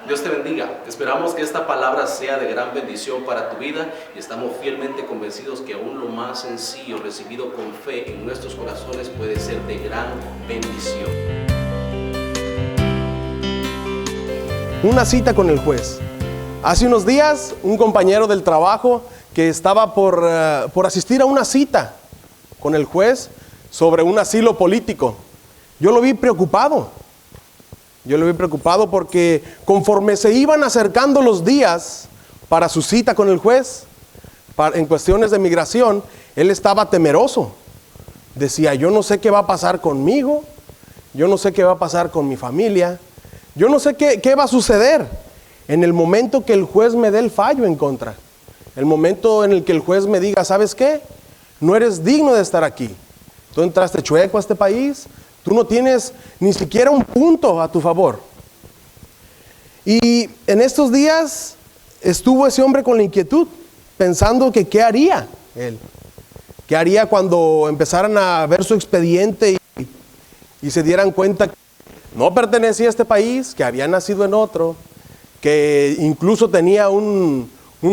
Dios te bendiga. Esperamos que esta palabra sea de gran bendición para tu vida y estamos fielmente convencidos que aún lo más sencillo recibido con fe en nuestros corazones puede ser de gran bendición. Una cita con el juez. Hace unos días, un compañero del trabajo que estaba por asistir a una cita con el juez sobre un asilo político. Yo lo vi preocupado porque conforme se iban acercando los días para su cita con el juez, en cuestiones de migración, él estaba temeroso. Decía, yo no sé qué va a pasar conmigo, yo no sé qué va a pasar con mi familia, yo no sé qué va a suceder en el momento que el juez me dé el fallo en contra. El momento en el que el juez me diga, ¿sabes qué? No eres digno de estar aquí. Tú entraste chueco a este país, tú no tienes ni siquiera un punto a tu favor. Y en estos días estuvo ese hombre con la inquietud, pensando que qué haría él. ¿Qué haría cuando empezaran a ver su expediente y se dieran cuenta que no pertenecía a este país, que había nacido en otro, que incluso tenía un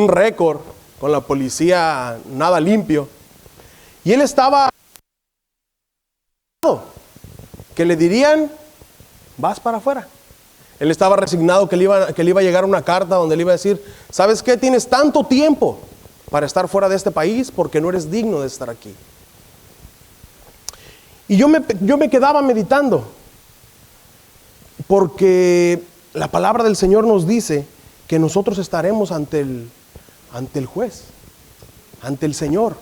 récord con la policía nada limpio? Y él estaba que le dirían, vas para afuera. Él estaba resignado que le iba a llegar una carta donde le iba a decir, ¿sabes qué? Tienes tanto tiempo para estar fuera de este país porque no eres digno de estar aquí. Y yo me quedaba meditando, porque la palabra del Señor nos dice que nosotros estaremos ante el juez, ante el Señor,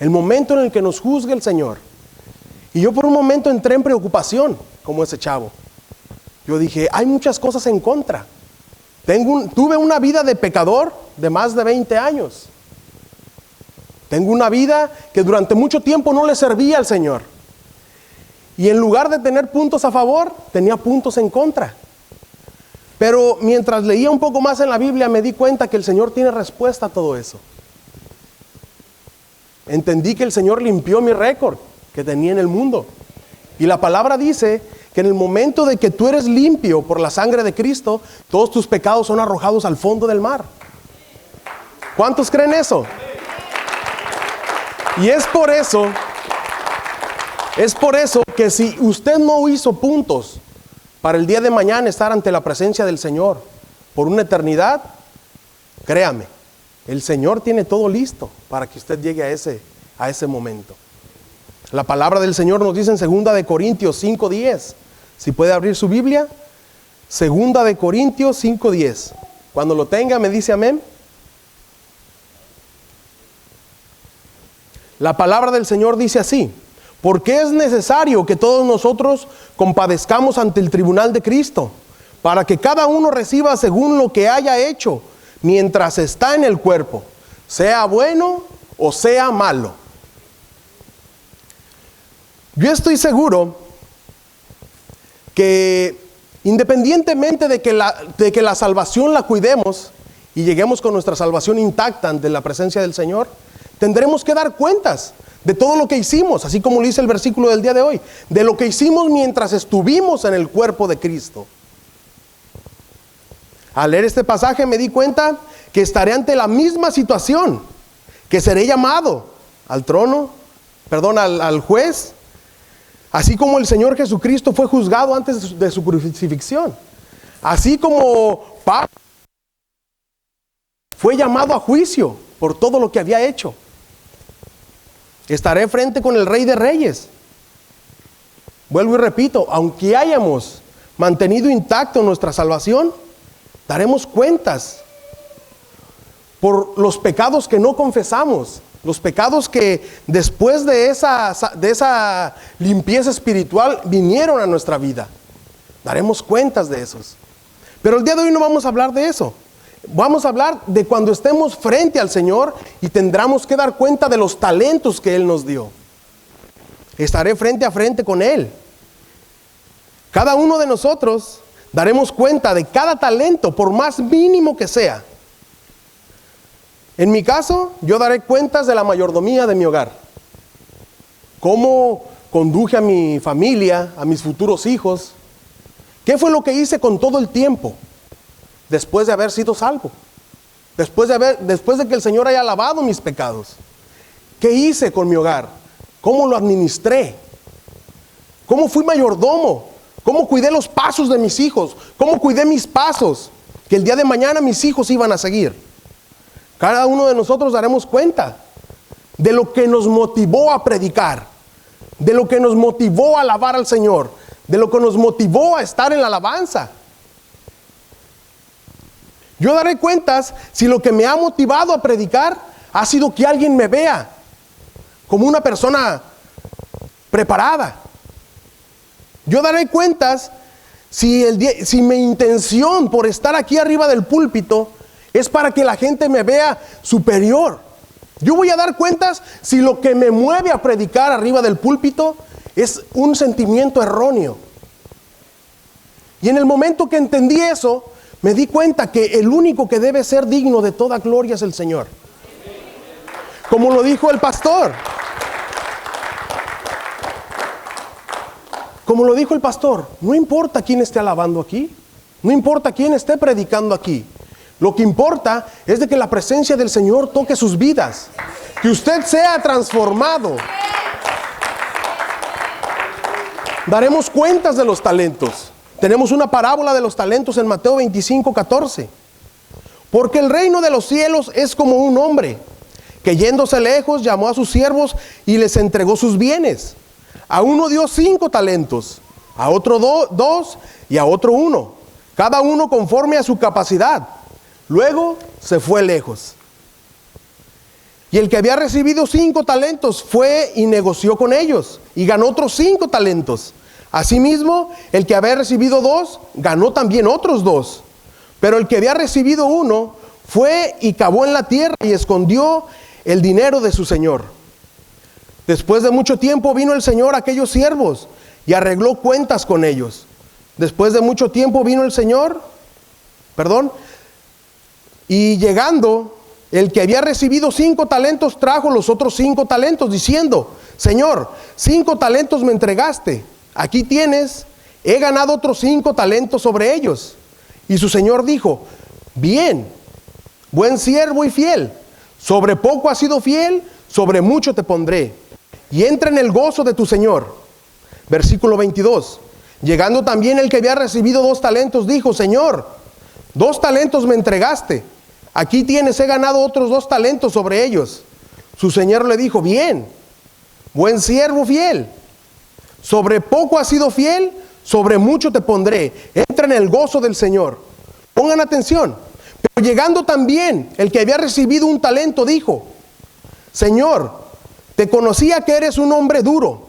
el momento en el que nos juzgue el Señor. Y yo por un momento entré en preocupación, como ese chavo. Yo dije, hay muchas cosas en contra. Tuve una vida de pecador de más de 20 años. Tengo una vida que durante mucho tiempo no le servía al Señor. Y en lugar de tener puntos a favor, tenía puntos en contra. Pero mientras leía un poco más en la Biblia, me di cuenta que el Señor tiene respuesta a todo eso. Entendí que el Señor limpió mi récord que tenía en el mundo. Y la palabra dice que en el momento de que tú eres limpio por la sangre de Cristo, todos tus pecados son arrojados al fondo del mar. ¿Cuántos creen eso? Y es por eso que si usted no hizo puntos para el día de mañana estar ante la presencia del Señor por una eternidad, créame, el Señor tiene todo listo para que usted llegue a ese momento. La palabra del Señor nos dice en 2 Corintios 5:10. Si puede abrir su Biblia, 2 Corintios 5:10. Cuando lo tenga me dice amén. La palabra del Señor dice así: porque es necesario que todos nosotros compadezcamos ante el tribunal de Cristo, para que cada uno reciba según lo que haya hecho mientras está en el cuerpo, sea bueno o sea malo. Yo estoy seguro que independientemente de que la salvación la cuidemos y lleguemos con nuestra salvación intacta ante la presencia del Señor, tendremos que dar cuentas de todo lo que hicimos, así como lo dice el versículo del día de hoy, de lo que hicimos mientras estuvimos en el cuerpo de Cristo. Al leer este pasaje me di cuenta que estaré ante la misma situación, que seré llamado al juez, así como el Señor Jesucristo fue juzgado antes de su crucifixión. Así como Pablo fue llamado a juicio por todo lo que había hecho. Estaré frente con el Rey de Reyes. Vuelvo y repito, aunque hayamos mantenido intacto nuestra salvación, daremos cuentas por los pecados que no confesamos. Los pecados que después de esa limpieza espiritual vinieron a nuestra vida. Daremos cuentas de esos. Pero el día de hoy no vamos a hablar de eso. Vamos a hablar de cuando estemos frente al Señor y tendremos que dar cuenta de los talentos que Él nos dio. Estaré frente a frente con Él. Cada uno de nosotros daremos cuenta de cada talento, por más mínimo que sea. En mi caso, yo daré cuentas de la mayordomía de mi hogar. Cómo conduje a mi familia, a mis futuros hijos. ¿Qué fue lo que hice con todo el tiempo después de haber sido salvo. Después de que el Señor haya lavado mis pecados. ¿Qué hice con mi hogar? ¿Cómo lo administré? ¿Cómo fui mayordomo? ¿Cómo cuidé los pasos de mis hijos? ¿Cómo cuidé mis pasos? Que el día de mañana mis hijos iban a seguir. Cada uno de nosotros daremos cuenta de lo que nos motivó a predicar, de lo que nos motivó a alabar al Señor, de lo que nos motivó a estar en la alabanza. Yo daré cuentas si lo que me ha motivado a predicar ha sido que alguien me vea como una persona preparada. Yo daré cuentas si mi intención por estar aquí arriba del púlpito es para que la gente me vea superior. Yo voy a dar cuentas si lo que me mueve a predicar arriba del púlpito es un sentimiento erróneo. Y en el momento que entendí eso, me di cuenta que el único que debe ser digno de toda gloria es el Señor. Como lo dijo el pastor. Como lo dijo el pastor, no importa quién esté alabando aquí, no importa quién esté predicando aquí. Lo que importa es de que la presencia del Señor toque sus vidas, que usted sea transformado. Daremos cuentas de los talentos. Tenemos una parábola de los talentos en Mateo 25:14. Porque el reino de los cielos es como un hombre que yéndose lejos llamó a sus siervos y les entregó sus bienes. A uno dio 5 talentos, a otro 2 y a otro 1, cada uno conforme a su capacidad. Luego se fue lejos. Y el que había recibido 5 talentos fue y negoció con ellos y ganó otros 5 talentos. Asimismo, el que había recibido 2 ganó también otros 2. Pero el que había recibido 1 fue y cavó en la tierra y escondió el dinero de su señor. Después de mucho tiempo vino el Señor a aquellos siervos y arregló cuentas con ellos. Después de mucho tiempo vino el Señor, y llegando, el que había recibido 5 talentos trajo los otros 5 talentos, diciendo: Señor, 5 talentos me entregaste, aquí tienes, he ganado otros 5 talentos sobre ellos. Y su Señor dijo: bien, buen siervo y fiel, sobre poco has sido fiel, sobre mucho te pondré, y entra en el gozo de tu Señor. Versículo 22. Llegando también el que había recibido 2 talentos, dijo: Señor, 2 talentos me entregaste, aquí tienes, he ganado otros 2 talentos sobre ellos. Su Señor le dijo: bien, buen siervo fiel, sobre poco has sido fiel, sobre mucho te pondré, entra en el gozo del Señor. Pongan atención. Pero llegando también el que había recibido 1 talento, dijo: Señor, te conocía que eres un hombre duro,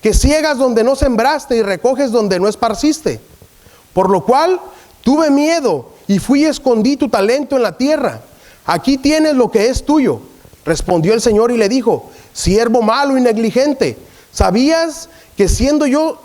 que ciegas donde no sembraste y recoges donde no esparciste. Por lo cual tuve miedo y fui y escondí tu talento en la tierra. Aquí tienes lo que es tuyo. Respondió el Señor y le dijo: siervo malo y negligente, ¿sabías que siendo yo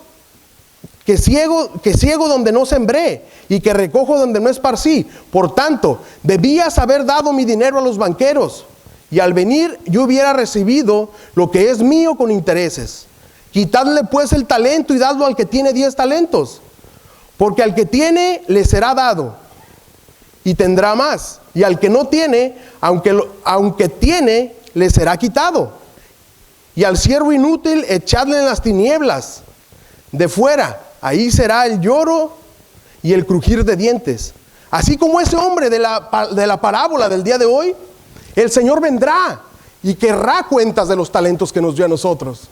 que ciego donde no sembré y que recojo donde no esparcí? Por tanto, debías haber dado mi dinero a los banqueros, y al venir yo hubiera recibido lo que es mío con intereses. Quitadle pues el talento y dadlo al que tiene 10 talentos, porque al que tiene le será dado y tendrá más, y al que no tiene, aunque tiene, le será quitado. Y al siervo inútil echadle en las tinieblas de fuera, ahí será el lloro y el crujir de dientes. Así como ese hombre de la parábola del día de hoy, el Señor vendrá y querrá cuentas de los talentos que nos dio a nosotros.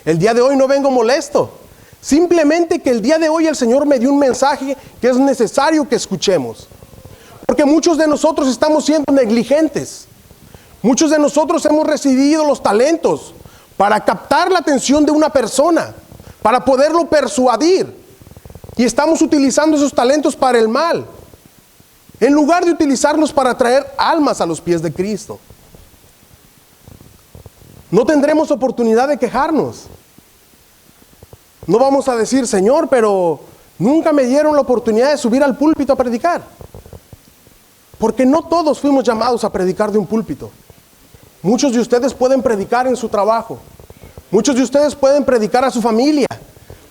El día de hoy no vengo molesto, simplemente que el día de hoy el Señor me dio un mensaje que es necesario que escuchemos. Porque muchos de nosotros estamos siendo negligentes. Muchos de nosotros hemos recibido los talentos para captar la atención de una persona, para poderlo persuadir. Y estamos utilizando esos talentos para el mal, en lugar de utilizarlos para traer almas a los pies de Cristo. No tendremos oportunidad de quejarnos. No vamos a decir: Señor, pero nunca me dieron la oportunidad de subir al púlpito a predicar. Porque no todos fuimos llamados a predicar de un púlpito. Muchos de ustedes pueden predicar en su trabajo. Muchos de ustedes pueden predicar a su familia.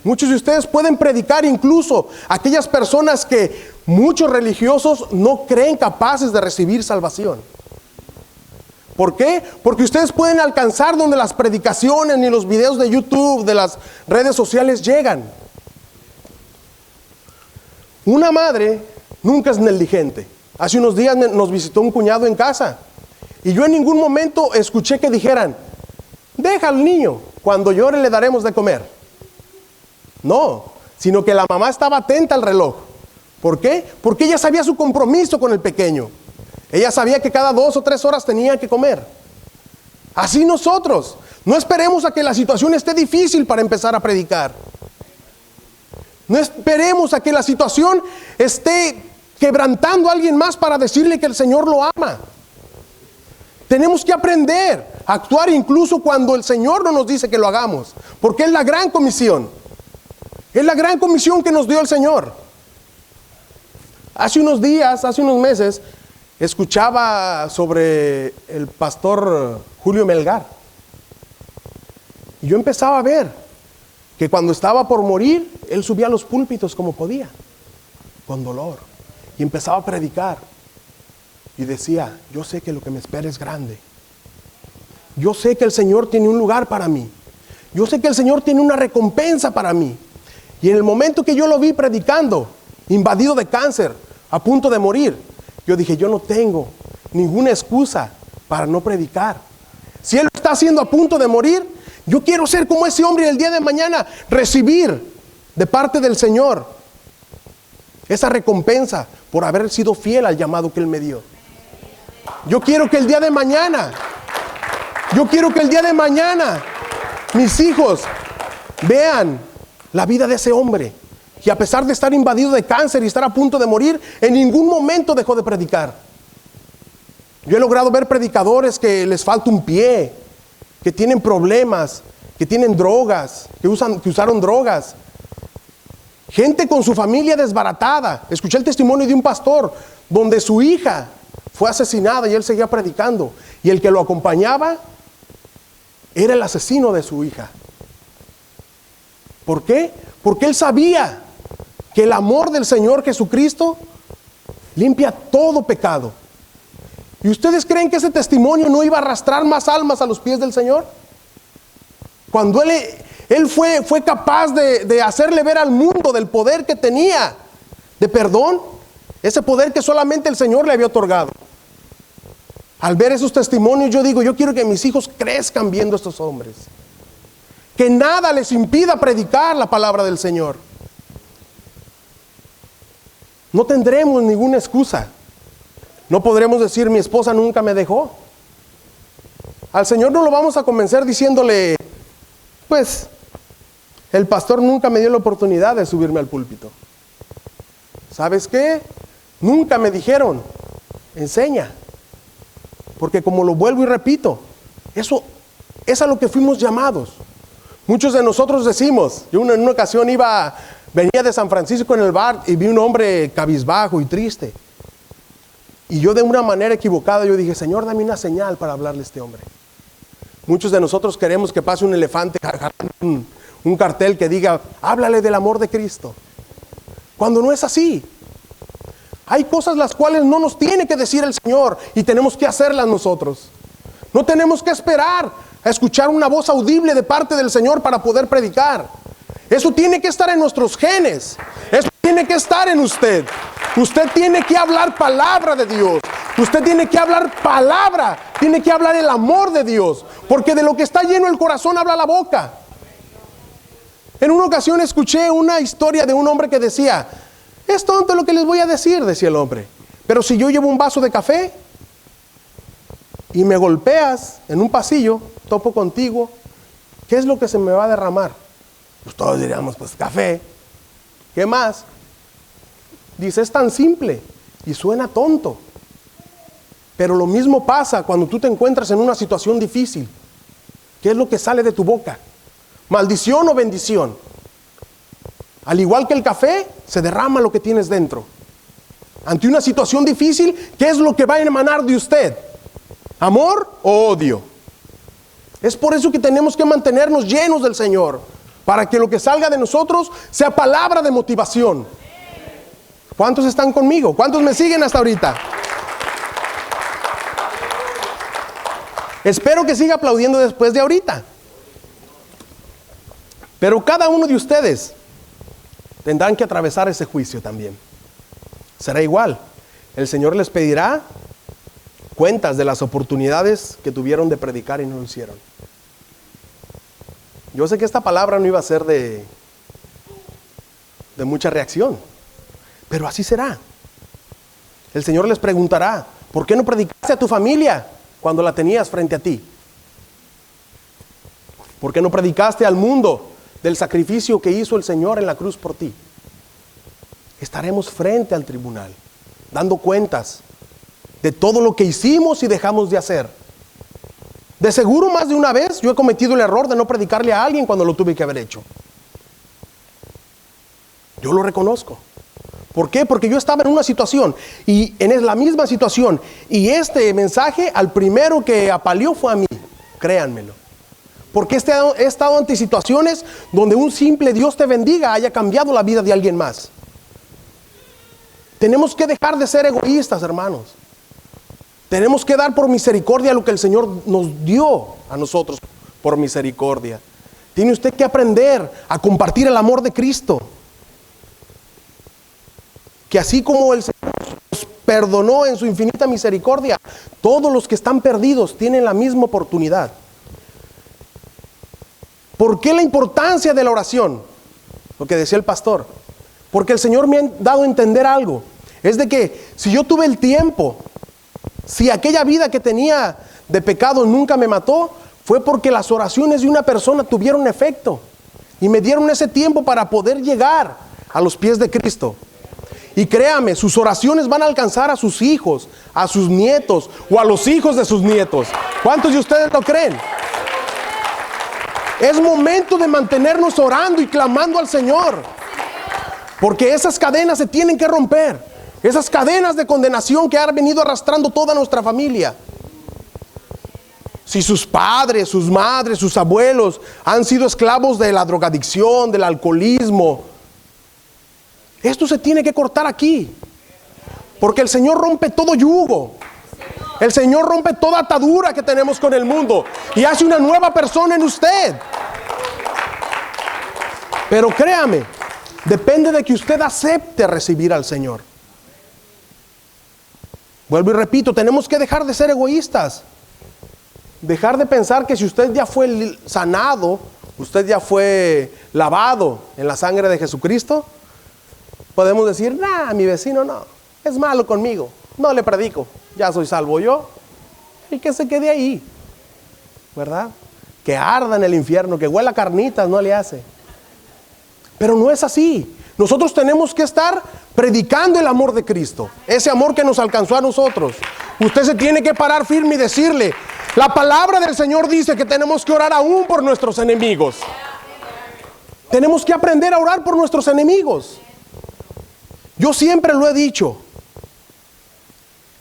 Muchos de ustedes pueden predicar, incluso aquellas personas que muchos religiosos no creen capaces de recibir salvación. ¿Por qué? Porque ustedes pueden alcanzar donde las predicaciones ni los videos de YouTube, de las redes sociales llegan. Una madre nunca es negligente. Hace unos días nos visitó un cuñado en casa y yo en ningún momento escuché que dijeran: deja al niño, cuando llore le daremos de comer. No, sino que la mamá estaba atenta al reloj. ¿Por qué? Porque ella sabía su compromiso con el pequeño. Ella sabía que cada 2 o 3 horas tenía que comer. Así nosotros, no esperemos a que la situación esté difícil para empezar a predicar. No esperemos a que la situación esté quebrantando a alguien más para decirle que el Señor lo ama. Tenemos que aprender a actuar incluso cuando el Señor no nos dice que lo hagamos, porque es la gran comisión. Es la gran comisión que nos dio el Señor. Hace unos días, hace unos meses, escuchaba sobre el pastor Julio Melgar. Y yo empezaba a ver que cuando estaba por morir, él subía a los púlpitos como podía, con dolor. Y empezaba a predicar. Y decía: yo sé que lo que me espera es grande. Yo sé que el Señor tiene un lugar para mí. Yo sé que el Señor tiene una recompensa para mí. Y en el momento que yo lo vi predicando, invadido de cáncer, a punto de morir, yo dije: yo no tengo ninguna excusa para no predicar. Si Él lo está haciendo a punto de morir, yo quiero ser como ese hombre y el día de mañana recibir de parte del Señor esa recompensa por haber sido fiel al llamado que Él me dio. Yo quiero que el día de mañana, mis hijos vean la vida de ese hombre, que a pesar de estar invadido de cáncer y estar a punto de morir, en ningún momento dejó de predicar. Yo he logrado ver predicadores que les falta un pie, que tienen problemas, que tienen drogas, que usaron drogas. Gente con su familia desbaratada. Escuché el testimonio de un pastor donde su hija fue asesinada y él seguía predicando. Y el que lo acompañaba era el asesino de su hija. ¿Por qué? Porque él sabía que el amor del Señor Jesucristo limpia todo pecado. ¿Y ustedes creen que ese testimonio no iba a arrastrar más almas a los pies del Señor? Cuando él fue capaz de hacerle ver al mundo del poder que tenía de perdón, ese poder que solamente el Señor le había otorgado. Al ver esos testimonios, yo digo: yo quiero que mis hijos crezcan viendo a estos hombres. Que nada les impida predicar la palabra del Señor. No tendremos ninguna excusa. No podremos decir: mi esposa nunca me dejó. Al Señor no lo vamos a convencer diciéndole: pues, el pastor nunca me dio la oportunidad de subirme al púlpito. ¿Sabes qué? Nunca me dijeron: enseña. Porque como lo vuelvo y repito, eso es a lo que fuimos llamados. Muchos de nosotros decimos, yo en una ocasión venía de San Francisco en el bar y vi un hombre cabizbajo y triste. Y yo de una manera equivocada yo dije: Señor, dame una señal para hablarle a este hombre. Muchos de nosotros queremos que pase un elefante cargando un cartel que diga: háblale del amor de Cristo. Cuando no es así. Hay cosas las cuales no nos tiene que decir el Señor y tenemos que hacerlas nosotros. No tenemos que esperar a escuchar una voz audible de parte del Señor para poder predicar. Eso tiene que estar en nuestros genes. Eso tiene que estar en usted. Usted tiene que hablar palabra de Dios. Usted tiene que hablar palabra. Tiene que hablar el amor de Dios. Porque de lo que está lleno el corazón habla la boca. En una ocasión escuché una historia de un hombre que decía: es tonto lo que les voy a decir, decía el hombre, pero si yo llevo un vaso de café y me golpeas en un pasillo, topo contigo, ¿qué es lo que se me va a derramar? Pues todos diríamos: pues café. ¿Qué más? Dice: es tan simple y suena tonto. Pero lo mismo pasa cuando tú te encuentras en una situación difícil. ¿Qué es lo que sale de tu boca? ¿Maldición o bendición? Al igual que el café, se derrama lo que tienes dentro. Ante una situación difícil, ¿qué es lo que va a emanar de usted? ¿Amor o odio? Es por eso que tenemos que mantenernos llenos del Señor. para que lo que salga de nosotros sea palabra de motivación. ¿Cuántos están conmigo? ¿Cuántos me siguen hasta ahorita? Espero que siga aplaudiendo después de ahorita. Pero cada uno de ustedes tendrán que atravesar ese juicio también. Será igual. El Señor les pedirá cuentas de las oportunidades que tuvieron de predicar y no lo hicieron. Yo sé que esta palabra no iba a ser de mucha reacción, pero así será. El Señor les preguntará, ¿por qué no predicaste a tu familia cuando la tenías frente a ti? ¿Por qué no predicaste al mundo del sacrificio que hizo el Señor en la cruz por ti? Estaremos frente al tribunal, dando cuentas de todo lo que hicimos y dejamos de hacer. De seguro más de una vez yo he cometido el error de no predicarle a alguien cuando lo tuve que haber hecho. Yo lo reconozco. ¿Por qué? Porque yo estaba en una situación y en la misma situación, y este mensaje al primero que apaleó fue a mí, créanmelo. Porque he estado ante situaciones donde un simple Dios te bendiga haya cambiado la vida de alguien más. Tenemos que dejar de ser egoístas, hermanos. Tenemos que dar por misericordia lo que el Señor nos dio a nosotros por misericordia. Tiene usted que aprender a compartir el amor de Cristo. Que así como el Señor nos perdonó en su infinita misericordia, todos los que están perdidos tienen la misma oportunidad. ¿Por qué la importancia de la oración? Lo que decía el pastor. Porque el Señor me ha dado a entender algo. Es de que si yo tuve el tiempo, si aquella vida que tenía de pecado nunca me mató, fue porque las oraciones de una persona tuvieron efecto y me dieron ese tiempo para poder llegar a los pies de Cristo. Y créame, sus oraciones van a alcanzar a sus hijos, a sus nietos o a los hijos de sus nietos. ¿Cuántos de ustedes lo creen? Es momento de mantenernos orando y clamando al Señor, porque esas cadenas se tienen que romper. Esas cadenas de condenación que han venido arrastrando toda nuestra familia. Si sus padres, sus madres, sus abuelos han sido esclavos de la drogadicción, del alcoholismo, esto se tiene que cortar aquí. Porque el Señor rompe todo yugo. El Señor rompe toda atadura que tenemos con el mundo y hace una nueva persona en usted. Pero créame, depende de que usted acepte recibir al Señor. Vuelvo y repito, tenemos que dejar de ser egoístas. Dejar de pensar que si usted ya fue sanado, usted ya fue lavado en la sangre de Jesucristo, podemos decir, mi vecino no, es malo conmigo, no le predico, ya soy salvo yo, y que se quede ahí, ¿verdad? Que arda en el infierno, que huela carnitas, no le hace. Pero no es así. Nosotros tenemos que estar predicando el amor de Cristo, ese amor que nos alcanzó a nosotros. Usted se tiene que parar firme y decirle, la palabra del Señor dice que tenemos que orar aún por nuestros enemigos. Tenemos que aprender a orar por nuestros enemigos. Yo siempre lo he dicho,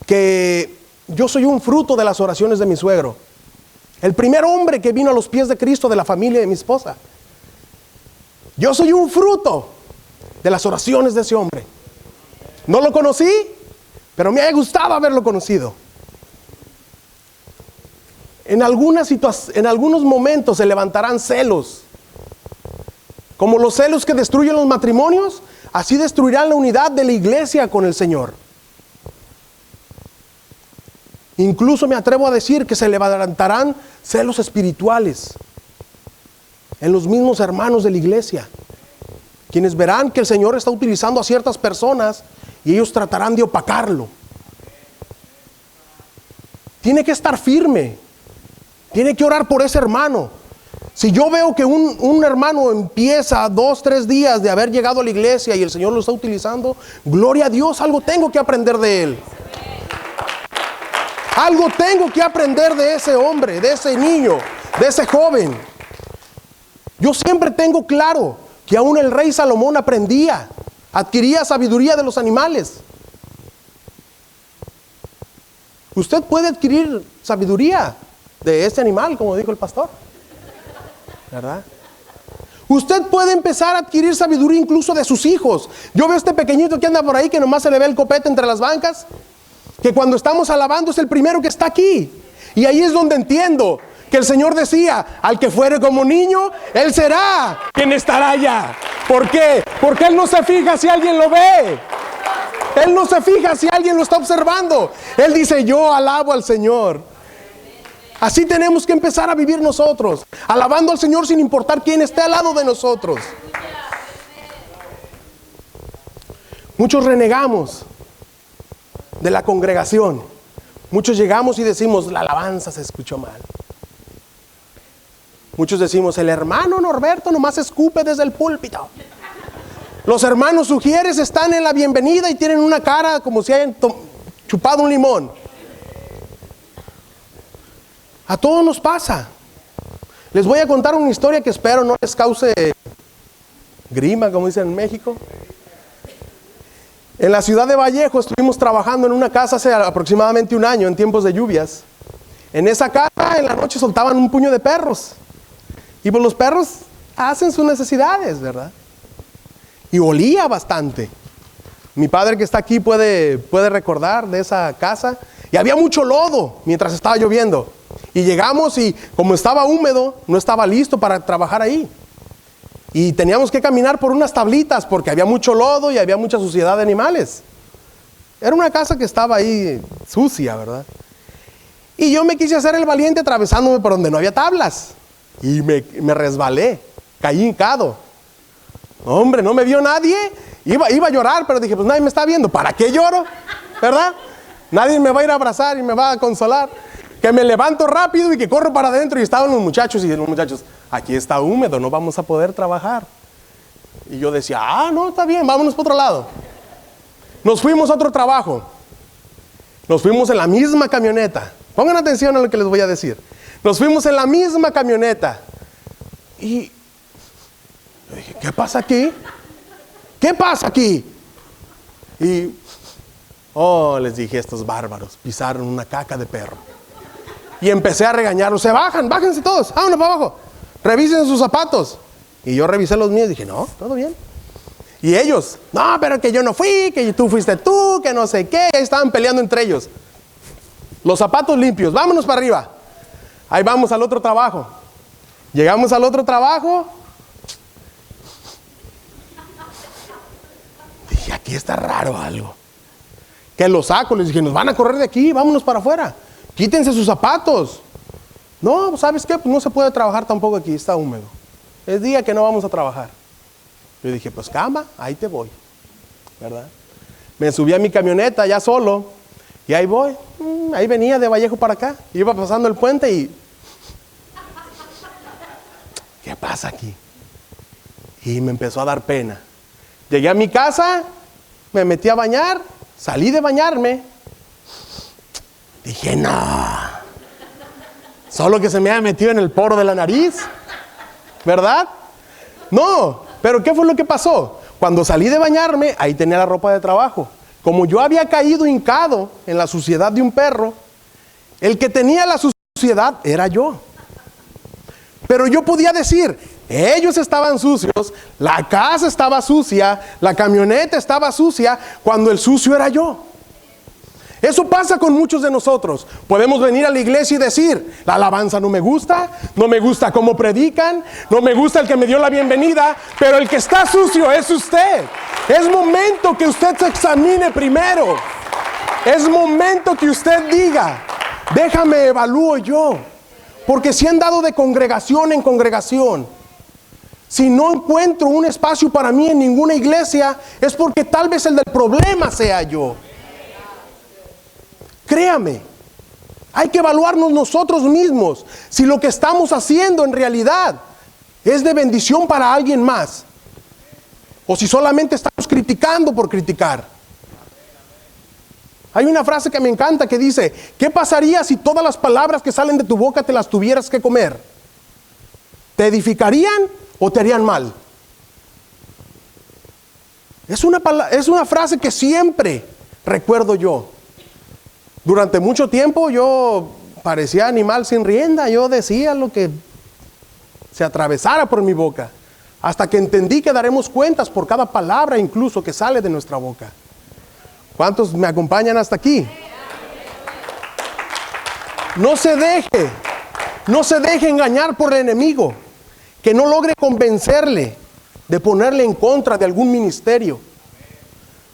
que yo soy un fruto de las oraciones de mi suegro. El primer hombre que vino a los pies de Cristo de la familia de mi esposa. Yo soy un fruto de las oraciones de ese hombre. No lo conocí, pero me ha gustado haberlo conocido. En algunos momentos se levantarán celos. Como los celos que destruyen los matrimonios, así destruirán la unidad de la iglesia con el Señor. Incluso me atrevo a decir que se levantarán celos espirituales en los mismos hermanos de la iglesia, quienes verán que el Señor está utilizando a ciertas personas y ellos tratarán de opacarlo. Tiene que estar firme, tiene que orar por ese hermano. Si yo veo que un hermano empieza 2, 3 días de haber llegado a la iglesia y el Señor lo está utilizando, gloria a Dios, algo tengo que aprender de él. Algo tengo que aprender de ese hombre, de ese niño, de ese joven. Yo siempre tengo claro que aún el rey Salomón adquiría sabiduría de los animales. Usted puede adquirir sabiduría de este animal, como dijo el pastor, ¿verdad? Usted puede empezar a adquirir sabiduría incluso de sus hijos. Yo veo este pequeñito que anda por ahí, que nomás se le ve el copete entre las bancas, que cuando estamos alabando es el primero que está aquí. Y ahí es donde entiendo que el Señor decía, al que fuere como niño, Él será quien estará allá. ¿Por qué? Porque Él no se fija si alguien lo ve. Él no se fija si alguien lo está observando. Él dice, yo alabo al Señor. Así tenemos que empezar a vivir nosotros, alabando al Señor sin importar quién esté al lado de nosotros. Muchos renegamos de la congregación. Muchos llegamos y decimos, la alabanza se escuchó mal. Muchos decimos, el hermano Norberto nomás escupe desde el púlpito. Los hermanos Sugieres están en la bienvenida y tienen una cara como si hayan chupado un limón. A todos nos pasa. Les voy a contar una historia que espero no les cause grima, como dicen en México. En la ciudad de Vallejo estuvimos trabajando en una casa hace aproximadamente un año, en tiempos de lluvias. En esa casa en la noche soltaban un puño de perros. Y pues los perros hacen sus necesidades, ¿verdad? Y olía bastante. Mi padre que está aquí puede recordar de esa casa. Y había mucho lodo mientras estaba lloviendo. Y llegamos y como estaba húmedo, no estaba listo para trabajar ahí. Y teníamos que caminar por unas tablitas porque había mucho lodo y había mucha suciedad de animales. Era una casa que estaba ahí sucia, ¿verdad? Y yo me quise hacer el valiente atravesándome por donde no había tablas. Y me resbalé, caí hincado. Hombre, no me vio nadie. Iba a llorar, pero dije, pues nadie me está viendo. ¿Para qué lloro? ¿Verdad? Nadie me va a ir a abrazar y me va a consolar. Que me levanto rápido y que corro para adentro y estaban los muchachos. Y los muchachos, aquí está húmedo, no vamos a poder trabajar. Y yo decía, no, está bien, vámonos para otro lado. Nos fuimos a otro trabajo. Nos fuimos en la misma camioneta. Pongan atención a lo que les voy a decir. Nos fuimos en la misma camioneta. Y yo dije, ¿qué pasa aquí? ¿Qué pasa aquí? Y, les dije, estos bárbaros pisaron una caca de perro. Y empecé a regañarlos, bájense todos, vámonos para abajo, revisen sus zapatos. Y yo revisé los míos y dije, no, todo bien. Y ellos, no, pero que yo no fui, que tú fuiste tú, que no sé qué. Ahí estaban peleando entre ellos. Los zapatos limpios, vámonos para arriba. Ahí vamos al otro trabajo. Llegamos al otro trabajo. Dije, aquí está raro algo. Que los saco, les dije, nos van a correr de aquí, vámonos para afuera. Quítense sus zapatos. No, ¿sabes qué? Pues no se puede trabajar tampoco aquí, está húmedo. Es día que no vamos a trabajar. Yo dije, pues cama, ahí te voy, ¿verdad? Me subí a mi camioneta ya solo y ahí voy. Ahí venía de Vallejo para acá. Iba pasando el puente y... ¿qué pasa aquí? Y me empezó a dar pena. Llegué a mi casa, me metí a bañar, salí de bañarme. Dije, no, solo que se me había metido en el poro de la nariz, ¿verdad? No, pero ¿qué fue lo que pasó? Cuando salí de bañarme, ahí tenía la ropa de trabajo. Como yo había caído hincado en la suciedad de un perro, el que tenía la suciedad era yo. Pero yo podía decir, ellos estaban sucios, la casa estaba sucia, la camioneta estaba sucia, cuando el sucio era yo. Eso pasa con muchos de nosotros. Podemos venir a la iglesia y decir, la alabanza no me gusta cómo predican, no me gusta el que me dio la bienvenida, pero el que está sucio es usted. Es momento que usted se examine primero. Es momento que usted diga, déjame evalúo yo. Porque si han dado de congregación en congregación, si no encuentro un espacio para mí en ninguna iglesia, es porque tal vez el del problema sea yo. Créame, hay que evaluarnos nosotros mismos si lo que estamos haciendo en realidad es de bendición para alguien más o si solamente estamos criticando por criticar. Hay una frase que me encanta que dice, ¿qué pasaría si todas las palabras que salen de tu boca te las tuvieras que comer? ¿Te edificarían o te harían mal? Es una frase que siempre recuerdo yo. Durante mucho tiempo yo parecía animal sin rienda, yo decía lo que se atravesara por mi boca. hasta que entendí que daremos cuentas por cada palabra incluso que sale de nuestra boca. ¿Cuántos me acompañan hasta aquí? No se deje engañar por el enemigo, que no logre convencerle de ponerle en contra de algún ministerio.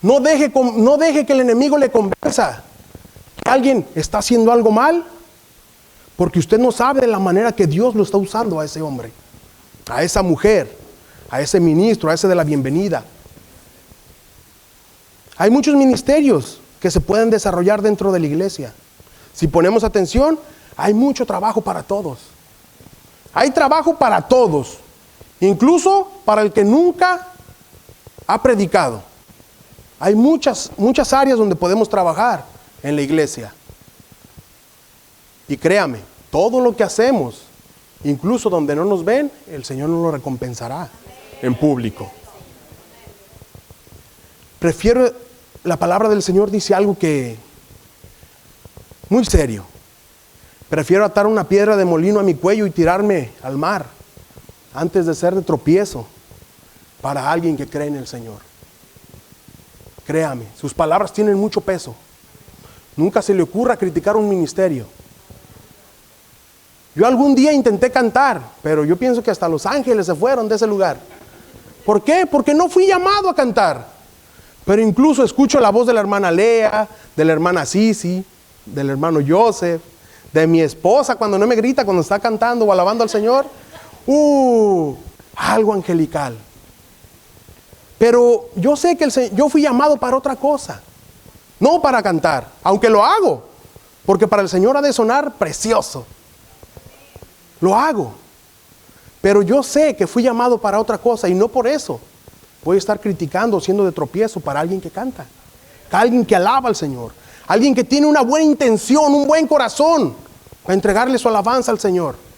No deje que el enemigo le convenza que alguien está haciendo algo mal, porque usted no sabe de la manera que Dios lo está usando a ese hombre, a esa mujer, a ese ministro, a ese de la bienvenida. Hay muchos ministerios que se pueden desarrollar dentro de la iglesia. Si ponemos atención, hay mucho trabajo para todos. Hay trabajo para todos, incluso para el que nunca ha predicado. Hay muchas áreas donde podemos trabajar en la iglesia. Y créame, todo lo que hacemos, incluso donde no nos ven, el Señor nos lo recompensará en público. La palabra del Señor dice algo que muy serio. Prefiero atar una piedra de molino a mi cuello y tirarme al mar antes de ser de tropiezo para alguien que cree en el Señor. Créame, sus palabras tienen mucho peso. Nunca se le ocurra criticar un ministerio. Yo algún día intenté cantar, pero yo pienso que hasta los ángeles se fueron de ese lugar. ¿Por qué? Porque no fui llamado a cantar. Pero incluso escucho la voz de la hermana Lea, de la hermana Sisi, del hermano Joseph, de mi esposa cuando no me grita cuando está cantando o alabando al Señor. Algo angelical. Pero yo sé que yo fui llamado para otra cosa, no para cantar, aunque lo hago, porque para el Señor ha de sonar precioso. Lo hago, pero yo sé que fui llamado para otra cosa y no por eso voy a estar criticando, siendo de tropiezo para alguien que canta, alguien que alaba al Señor, alguien que tiene una buena intención, un buen corazón para entregarle su alabanza al Señor.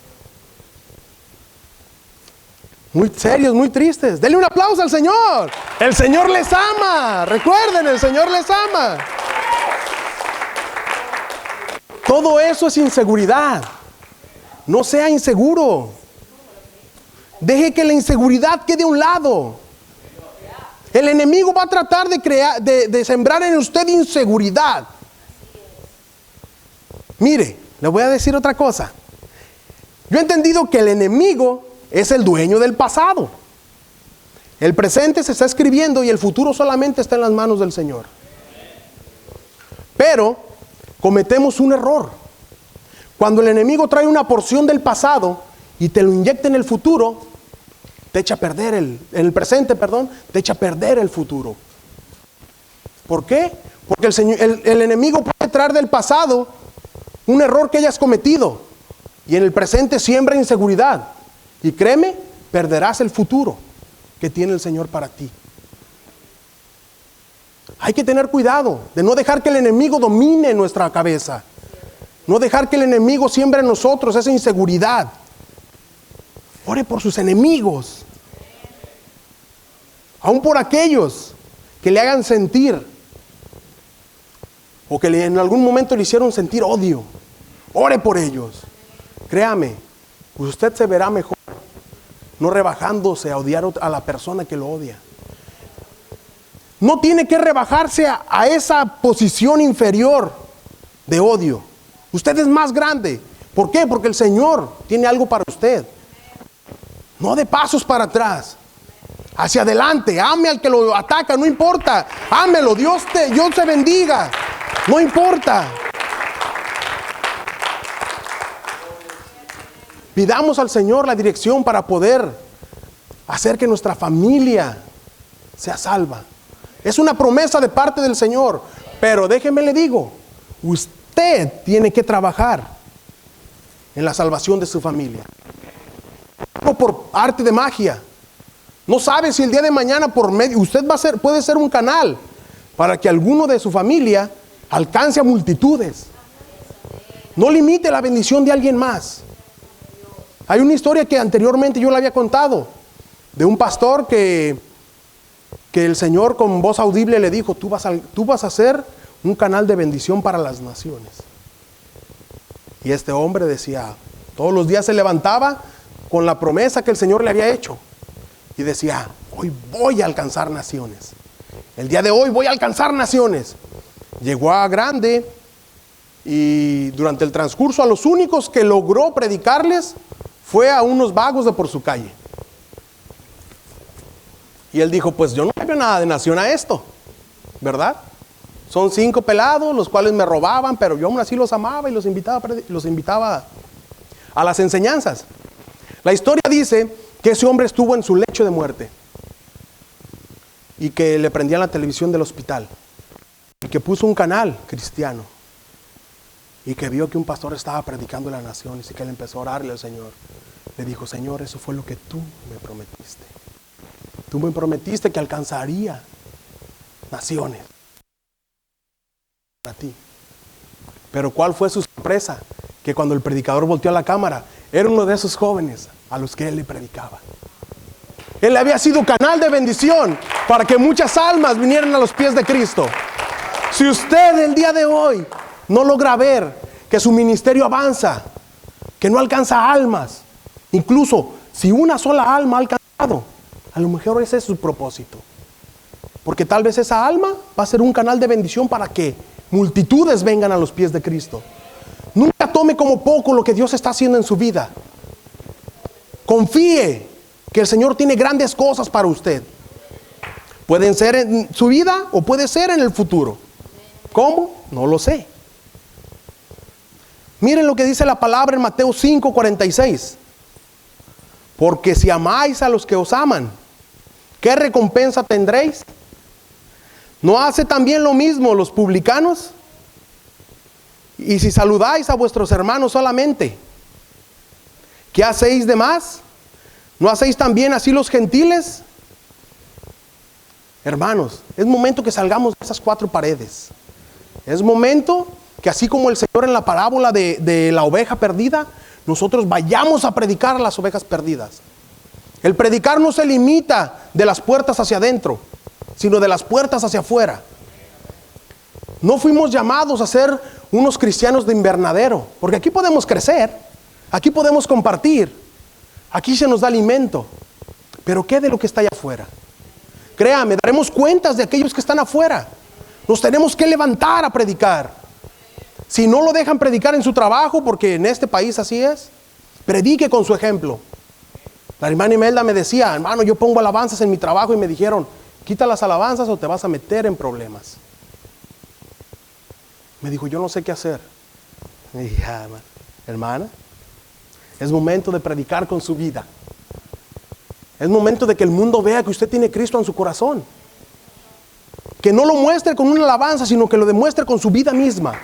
Muy serios, muy tristes. Denle un aplauso al Señor. El Señor les ama. Recuerden, el Señor les ama. Todo eso es inseguridad. No sea inseguro. Deje que la inseguridad quede a un lado. El enemigo va a tratar de sembrar en usted inseguridad. Mire, le voy a decir otra cosa. Yo he entendido que el enemigo es el dueño del pasado. El presente se está escribiendo y el futuro solamente está en las manos del Señor. Pero cometemos un error. Cuando el enemigo trae una porción del pasado y te lo inyecta en el futuro, te echa a perder en el presente, te echa a perder el futuro. ¿Por qué? Porque el enemigo puede traer del pasado un error que hayas cometido y en el presente siembra inseguridad. Y créeme, perderás el futuro que tiene el Señor para ti. Hay que tener cuidado de no dejar que el enemigo domine nuestra cabeza. No dejar que el enemigo siembre en nosotros esa inseguridad. Ore por sus enemigos. Aún por aquellos que le hagan sentir o que en algún momento le hicieron sentir odio. Ore por ellos. Créame, usted se verá mejor, no rebajándose a odiar a la persona que lo odia. No tiene que rebajarse a esa posición inferior de odio. Usted es más grande. ¿Por qué? Porque el Señor tiene algo para usted. No de pasos para atrás. Hacia adelante. Ame al que lo ataca, no importa. Ámelo, Dios te bendiga. No importa. Pidamos al Señor la dirección para poder hacer que nuestra familia sea salva. Es una promesa de parte del Señor. Pero déjeme le digo, usted tiene que trabajar en la salvación de su familia. No por arte de magia. No sabe si el día de mañana usted puede ser un canal para que alguno de su familia alcance a multitudes. No limite la bendición de alguien más. Hay una historia que anteriormente yo le había contado, de un pastor que el Señor con voz audible le dijo, tú vas a ser un canal de bendición para las naciones. Y este hombre decía, todos los días se levantaba con la promesa que el Señor le había hecho. y decía, hoy voy a alcanzar naciones. El día de hoy voy a alcanzar naciones. Llegó a grande y durante el transcurso a los únicos que logró predicarles fue a unos vagos de por su calle. Y él dijo, pues yo no cambio nada de nación a esto, ¿verdad? Son 5 pelados, los cuales me robaban, pero yo aún así los amaba y los invitaba a las enseñanzas. La historia dice que ese hombre estuvo en su lecho de muerte y que le prendían la televisión del hospital y que puso un canal cristiano y que vio que un pastor estaba predicando en las naciones y que él empezó a orarle al Señor. Le dijo, Señor, eso fue lo que tú me prometiste. Tú me prometiste que alcanzaría naciones para ti. Pero ¿cuál fue su sorpresa? Que cuando el predicador volteó a la cámara, era uno de esos jóvenes a los que él le predicaba. Él había sido canal de bendición para que muchas almas vinieran a los pies de Cristo. Si usted el día de hoy no logra ver que su ministerio avanza, que no alcanza almas, incluso si una sola alma ha alcanzado, a lo mejor ese es su propósito. Porque tal vez esa alma va a ser un canal de bendición para que multitudes vengan a los pies de Cristo. Nunca tome como poco lo que Dios está haciendo en su vida. Confíe que el Señor tiene grandes cosas para usted. Pueden ser en su vida o puede ser en el futuro. ¿Cómo? No lo sé. Miren lo que dice la palabra en Mateo 5:46. Porque si amáis a los que os aman, ¿qué recompensa tendréis? ¿No hace también lo mismo los publicanos? Y si saludáis a vuestros hermanos solamente, ¿qué hacéis de más? ¿No hacéis también así los gentiles? Hermanos, es momento que salgamos de esas 4 paredes. Es momento que así como el Señor en la parábola de la oveja perdida, nosotros vayamos a predicar a las ovejas perdidas. El predicar no se limita de las puertas hacia adentro, sino de las puertas hacia afuera. No fuimos llamados a ser unos cristianos de invernadero, porque aquí podemos crecer, aquí podemos compartir, aquí se nos da alimento, pero ¿qué de lo que está allá afuera? Créame, daremos cuentas de aquellos que están afuera. Nos tenemos que levantar a predicar. Si no lo dejan predicar en su trabajo, porque en este país así es, predique con su ejemplo. La hermana Imelda me decía, hermano, yo pongo alabanzas en mi trabajo y me dijeron, quita las alabanzas o te vas a meter en problemas. Me dijo, yo no sé qué hacer. Me dije, hermana, es momento de predicar con su vida. Es momento de que el mundo vea que usted tiene Cristo en su corazón. Que no lo muestre con una alabanza, sino que lo demuestre con su vida misma.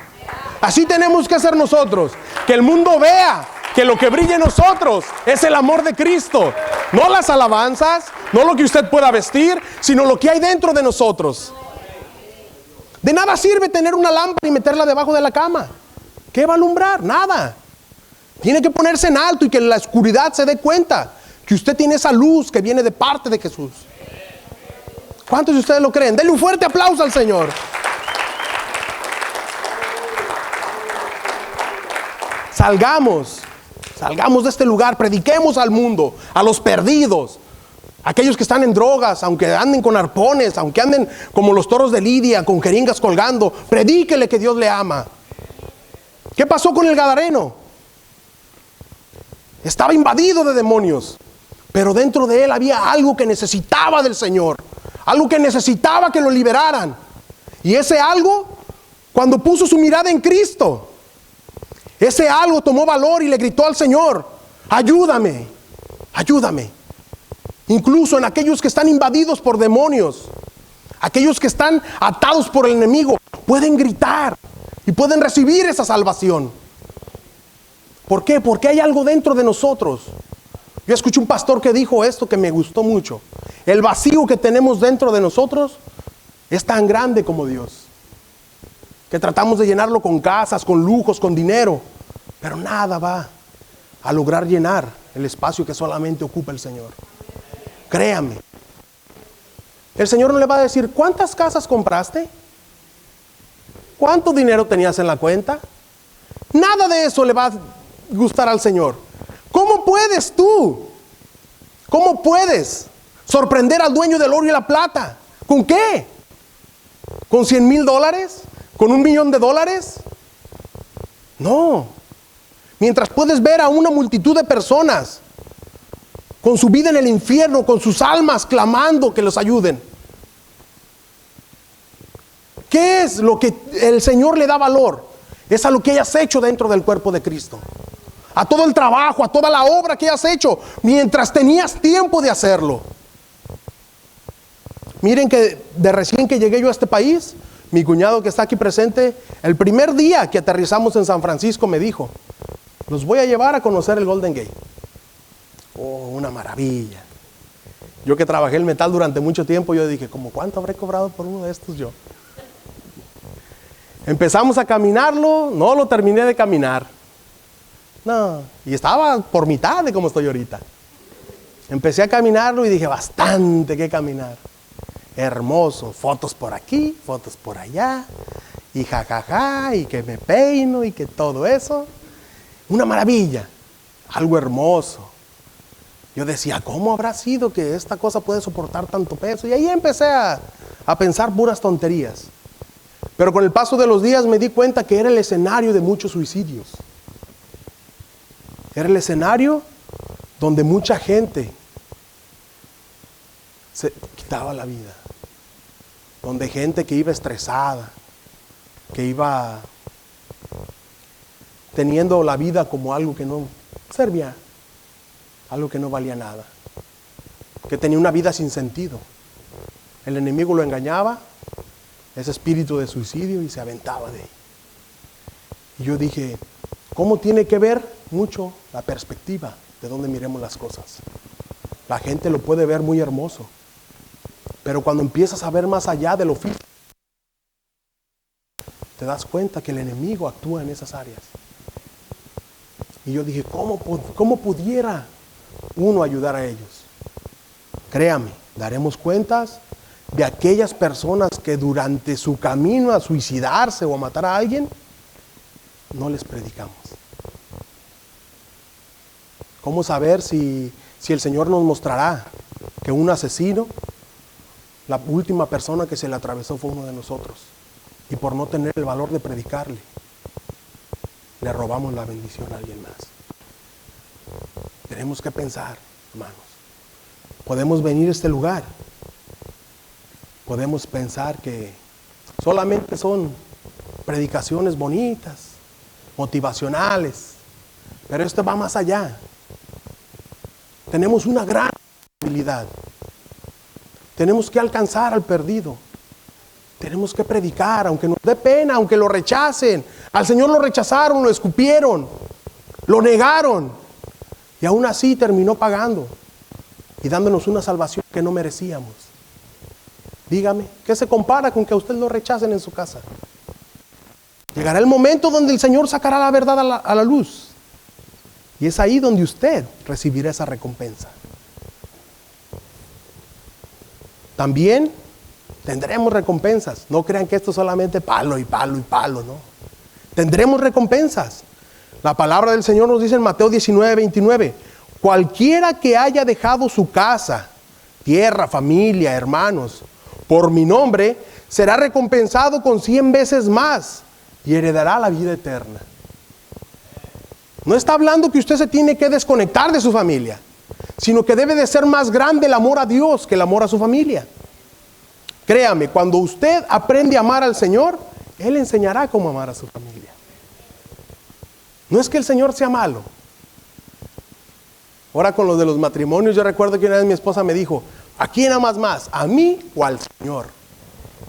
Así tenemos que hacer nosotros. Que el mundo vea que lo que brilla en nosotros es el amor de Cristo. No las alabanzas, no lo que usted pueda vestir, sino lo que hay dentro de nosotros. De nada sirve tener una lámpara y meterla debajo de la cama. ¿Qué va a alumbrar? Nada. Tiene que ponerse en alto y que la oscuridad se dé cuenta que usted tiene esa luz que viene de parte de Jesús. ¿Cuántos de ustedes lo creen? Denle un fuerte aplauso al Señor. Salgamos de este lugar, prediquemos al mundo, a los perdidos, aquellos que están en drogas, aunque anden con arpones, aunque anden como los toros de Lidia, con jeringas colgando, predíquele que Dios le ama. ¿Qué pasó con el Gadareno? Estaba invadido de demonios, pero dentro de él había algo que necesitaba del Señor, algo que necesitaba que lo liberaran. Y ese algo, cuando puso su mirada en Cristo, ese algo tomó valor y le gritó al Señor, ayúdame, ayúdame. Incluso en aquellos que están invadidos por demonios, aquellos que están atados por el enemigo, pueden gritar y pueden recibir esa salvación. ¿Por qué? Porque hay algo dentro de nosotros. Yo escuché un pastor que dijo esto que me gustó mucho. El vacío que tenemos dentro de nosotros es tan grande como Dios, que tratamos de llenarlo con casas, con lujos, con dinero, pero nada va a lograr llenar el espacio que solamente ocupa el Señor. Créame, el Señor no le va a decir, ¿cuántas casas compraste? ¿Cuánto dinero tenías en la cuenta? Nada de eso le va a gustar al Señor. ¿Cómo puedes tú? ¿Cómo puedes Sorprender al dueño del oro y la plata. ¿Con qué? ¿Con $100,000? ¿Con $1,000,000? No. Mientras puedes ver a una multitud de personas con su vida en el infierno, con sus almas clamando que los ayuden. ¿Qué es lo que el Señor le da valor? Es a lo que hayas hecho dentro del cuerpo de Cristo. A todo el trabajo, a toda la obra que hayas hecho mientras tenías tiempo de hacerlo. Miren que de recién que llegué yo a este país, mi cuñado que está aquí presente, el primer día que aterrizamos en San Francisco me dijo: los voy a llevar a conocer el Golden Gate. Oh, una maravilla. Yo que trabajé el metal durante mucho tiempo, yo dije, ¿cómo cuánto habré cobrado por uno de estos yo? Empezamos a caminarlo, no lo terminé de caminar. No, y estaba por mitad de como estoy ahorita. Empecé a caminarlo y dije, bastante que caminar. Hermoso, fotos por aquí, fotos por allá, y jajaja, y que me peino, y que todo eso. Una maravilla, algo hermoso. Yo decía, ¿cómo habrá sido que esta cosa puede soportar tanto peso? Y ahí empecé a pensar puras tonterías. Pero con el paso de los días me di cuenta que era el escenario de muchos suicidios. Era el escenario donde mucha gente se quitaba la vida. Donde gente que iba estresada, que iba teniendo la vida como algo que no servía, algo que no valía nada, que tenía una vida sin sentido. El enemigo lo engañaba, ese espíritu de suicidio, y se aventaba de ahí. Y yo dije, ¿cómo tiene que ver mucho la perspectiva de donde miremos las cosas? La gente lo puede ver muy hermoso, pero cuando empiezas a ver más allá de lo físico, te das cuenta que el enemigo actúa en esas áreas. Y yo dije, ¿cómo pudiera uno ayudar a ellos? Créame, daremos cuentas de aquellas personas que durante su camino a suicidarse o a matar a alguien, no les predicamos. ¿Cómo saber si el Señor nos mostrará que un asesino, la última persona que se le atravesó fue uno de nosotros, y por no tener el valor de predicarle, le robamos la bendición a alguien más? Tenemos que pensar, hermanos. Podemos venir a este lugar, podemos pensar que solamente son predicaciones bonitas, motivacionales, pero esto va más allá. Tenemos una gran habilidad. Tenemos que alcanzar al perdido. Tenemos que predicar, aunque nos dé pena, aunque lo rechacen. Al Señor lo rechazaron, lo escupieron, lo negaron, y aún así terminó pagando y dándonos una salvación que no merecíamos. Dígame, ¿qué se compara con que a usted lo rechacen en su casa? Llegará el momento donde el Señor sacará la verdad a la luz, y es ahí donde usted recibirá esa recompensa. También tendremos recompensas. No crean que esto es solamente palo y palo y palo, no. Tendremos recompensas. La palabra del Señor nos dice en Mateo 19:29, cualquiera que haya dejado su casa, tierra, familia, hermanos, por mi nombre, será recompensado con 100 veces más y heredará la vida eterna. No está hablando que usted se tiene que desconectar de su familia, sino que debe de ser más grande el amor a Dios que el amor a su familia. Créame, cuando usted aprende a amar al Señor, Él enseñará cómo amar a su familia. No es que el Señor sea malo. Ahora con lo de los matrimonios, yo recuerdo que una vez mi esposa me dijo, ¿a quién amas más? ¿A mí o al Señor?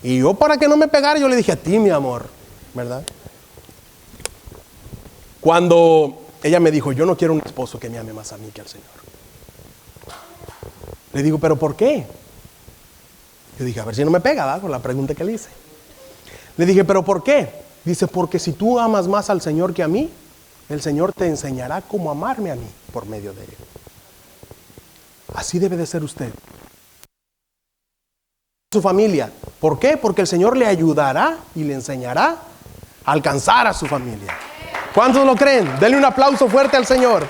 Y yo, para que no me pegara, yo le dije, a ti, mi amor, ¿verdad? Cuando ella me dijo, yo no quiero un esposo que me ame más a mí que al Señor. Le digo, ¿pero por qué? Yo dije, a ver si no me pega, ¿verdad? Con la pregunta que le hice. Le dije, ¿pero por qué? Dice, porque si tú amas más al Señor que a mí, el Señor te enseñará cómo amarme a mí por medio de Él. Así debe de ser usted. Su familia. ¿Por qué? Porque el Señor le ayudará y le enseñará a alcanzar a su familia. ¿Cuántos lo creen? Denle un aplauso fuerte al Señor.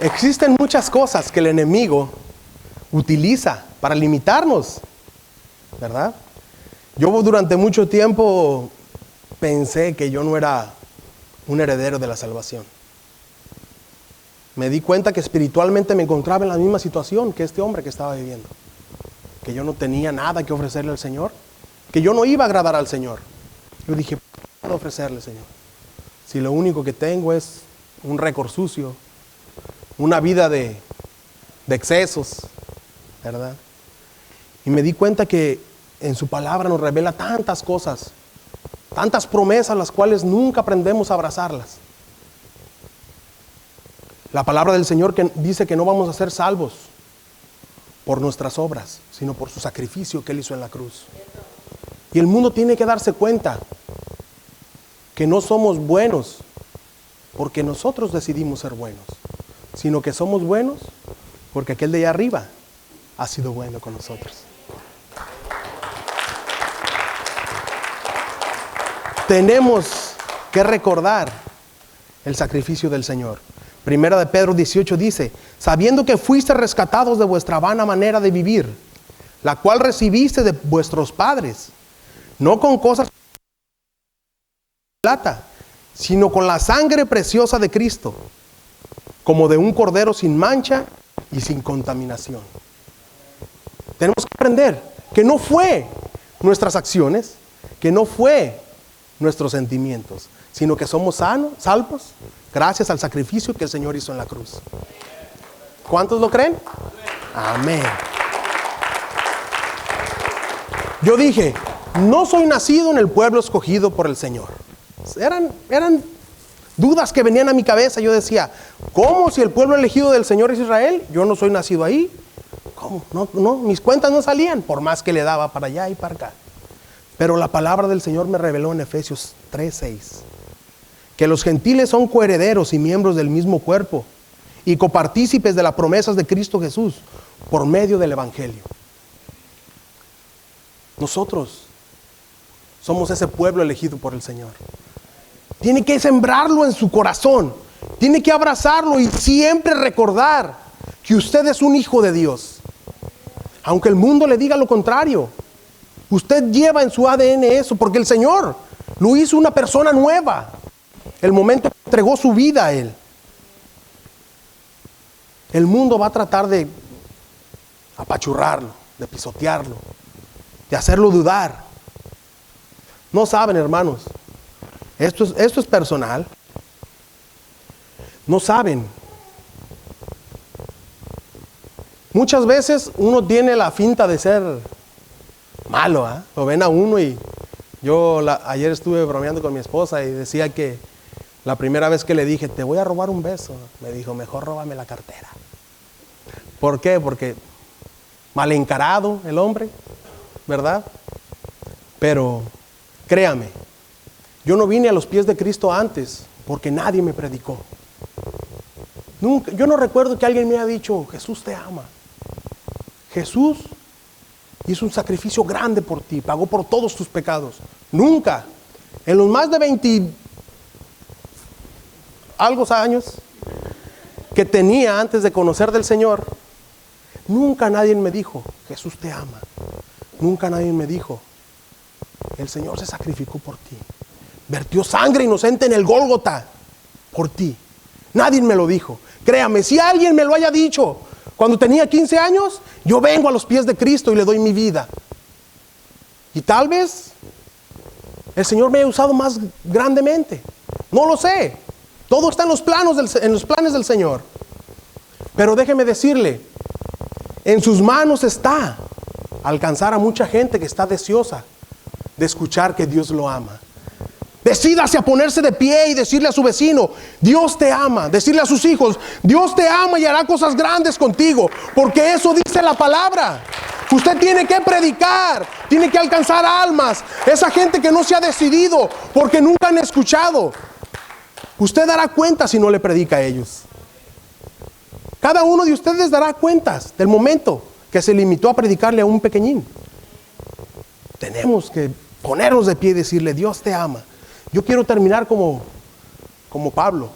Existen muchas cosas que el enemigo utiliza para limitarnos, ¿verdad? Yo durante mucho tiempo pensé que yo no era un heredero de la salvación. Me di cuenta que espiritualmente me encontraba en la misma situación que este hombre que estaba viviendo. Que yo no tenía nada que ofrecerle al Señor, que yo no iba a agradar al Señor. Yo dije, ¿qué puedo ofrecerle, Señor? Si lo único que tengo es un récord sucio, una vida de excesos, ¿verdad? Y me di cuenta que en su palabra nos revela tantas cosas, tantas promesas las cuales nunca aprendemos a abrazarlas. La palabra del Señor que dice que no vamos a ser salvos por nuestras obras, sino por su sacrificio que Él hizo en la cruz. Y el mundo tiene que darse cuenta que no somos buenos porque nosotros decidimos ser buenos, sino que somos buenos porque aquel de allá arriba ha sido bueno con nosotros. Tenemos que recordar el sacrificio del Señor. Primera de Pedro 18 dice, sabiendo que fuiste rescatados de vuestra vana manera de vivir, la cual recibiste de vuestros padres, no con cosas de plata, sino con la sangre preciosa de Cristo, como de un cordero sin mancha y sin contaminación. Tenemos que aprender que no fue nuestras acciones, que no fue nuestros sentimientos, sino que somos salvos gracias al sacrificio que el Señor hizo en la cruz. ¿Cuántos lo creen? Amén. Yo dije, no soy nacido en el pueblo escogido por el Señor. Eran dudas que venían a mi cabeza. Yo decía, ¿cómo si el pueblo elegido del Señor es Israel? Yo no soy nacido ahí. ¿Cómo? No, mis cuentas no salían, por más que le daba para allá y para acá. Pero la palabra del Señor me reveló en Efesios 3:6 que los gentiles son coherederos y miembros del mismo cuerpo y copartícipes de las promesas de Cristo Jesús por medio del Evangelio. Nosotros somos ese pueblo elegido por el Señor. Tiene que sembrarlo en su corazón, tiene que abrazarlo y siempre recordar que usted es un hijo de Dios. Aunque el mundo le diga lo contrario, usted lleva en su ADN eso, porque el Señor lo hizo una persona nueva el momento que entregó su vida a Él. El mundo va a tratar de apachurrarlo, de pisotearlo, de hacerlo dudar. No saben, hermanos, esto es personal. No saben. Muchas veces uno tiene la finta de ser malo, ¿eh? Lo ven a uno y yo ayer estuve bromeando con mi esposa y decía que la primera vez que le dije, te voy a robar un beso, me dijo, mejor róbame la cartera. ¿Por qué? Porque mal encarado el hombre, ¿verdad? Pero créame, yo no vine a los pies de Cristo antes porque nadie me predicó. Nunca, yo no recuerdo que alguien me haya dicho, Jesús te ama. Jesús hizo un sacrificio grande por ti, pagó por todos tus pecados. Nunca, en los más de 20 algo años que tenía antes de conocer del Señor, nunca nadie me dijo, Jesús te ama. Nunca nadie me dijo, el Señor se sacrificó por ti. Vertió sangre inocente en el Gólgota por ti. Nadie me lo dijo. Créame, si alguien me lo haya dicho cuando tenía 15 años, yo vengo a los pies de Cristo y le doy mi vida. Y tal vez el Señor me haya usado más grandemente. No lo sé. Todo está en los planes del Señor. Pero déjeme decirle, en sus manos está alcanzar a mucha gente que está deseosa de escuchar que Dios lo ama. Decídase a ponerse de pie y decirle a su vecino, Dios te ama. Decirle a sus hijos, Dios te ama y hará cosas grandes contigo. Porque eso dice la palabra. Usted tiene que predicar, tiene que alcanzar almas. Esa gente que no se ha decidido porque nunca han escuchado. Usted dará cuenta si no le predica a ellos. Cada uno de ustedes dará cuentas del momento que se limitó a predicarle a un pequeñín. Tenemos que ponernos de pie y decirle, Dios te ama. Yo quiero terminar como Pablo,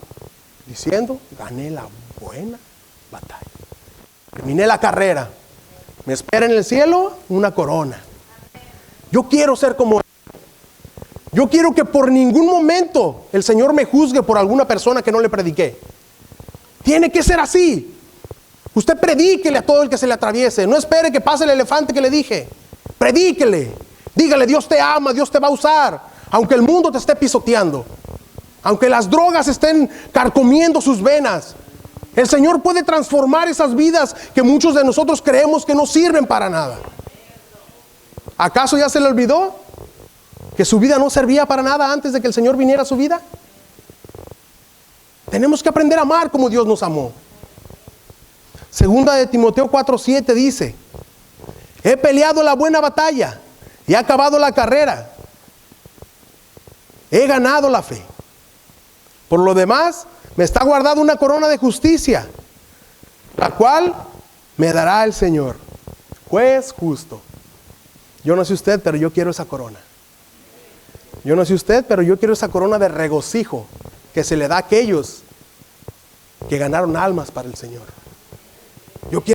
diciendo, gané la buena batalla. Terminé la carrera. Me espera en el cielo una corona. Yo quiero ser como Él. Yo quiero que por ningún momento el Señor me juzgue por alguna persona que no le prediqué. Tiene que ser así. Usted predíquele a todo el que se le atraviese. No espere que pase el elefante que le dije. Predíquele. Dígale, Dios te ama, Dios te va a usar. Aunque el mundo te esté pisoteando. Aunque las drogas estén carcomiendo sus venas. El Señor puede transformar esas vidas que muchos de nosotros creemos que no sirven para nada. ¿Acaso ya se le olvidó que su vida no servía para nada antes de que el Señor viniera a su vida? Tenemos que aprender a amar como Dios nos amó. Segunda de Timoteo 4:7 dice: he peleado la buena batalla y he acabado la carrera. He ganado la fe. Por lo demás, me está guardada una corona de justicia, la cual me dará el Señor, juez justo. Yo no sé usted, pero yo quiero esa corona. Yo no sé usted, pero yo quiero esa corona de regocijo que se le da a aquellos que ganaron almas para el Señor. Yo quiero